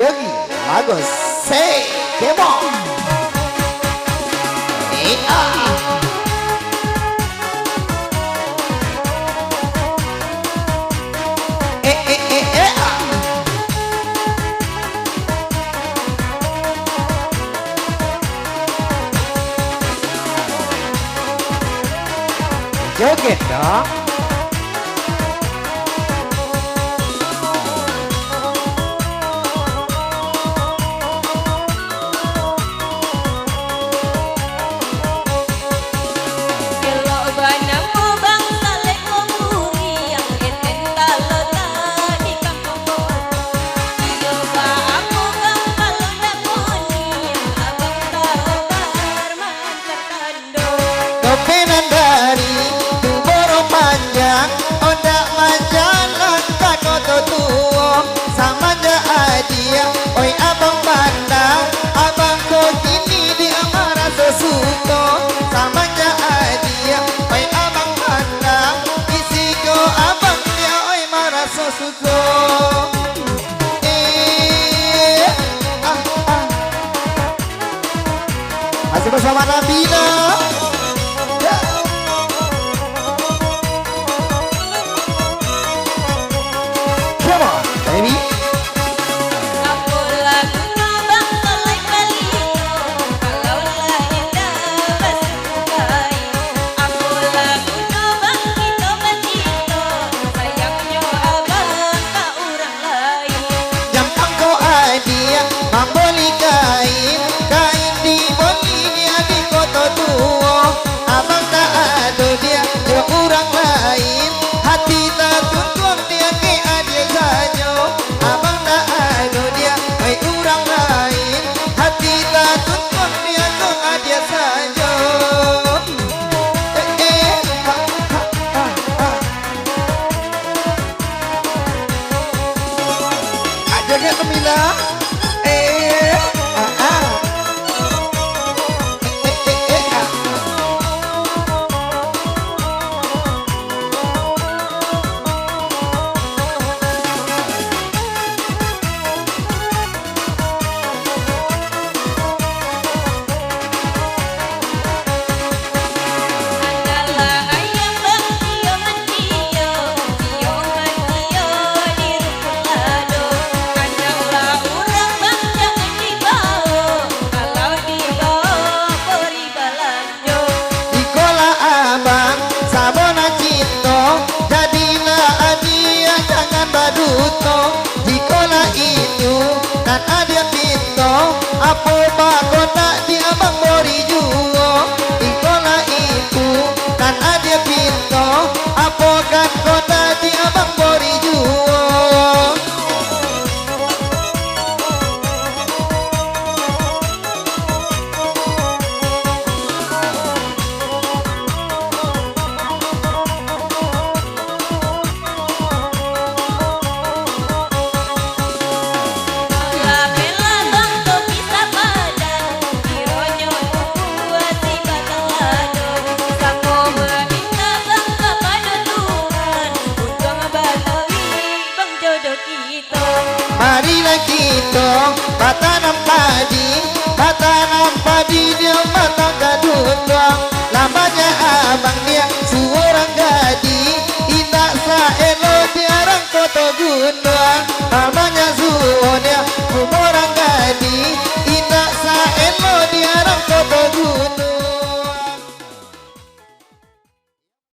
Yogi Agus say come on. Joget dong. Oi abang pandang, abang kau kini dia marah sesuka. Samanya dia, oi abang pandang, isi kau abang dia oi marah sesuka. Masih bersama Nabila. Come on, baby. Apa bakal nak dia bang bori juo ikola itu kan ada pinto apa kan kota dia bang bori juo. Marilah kita batanam padi dia matang gadun doang. Lamanya abang dia seorang gadis, indah saelo tiarang kota gunung.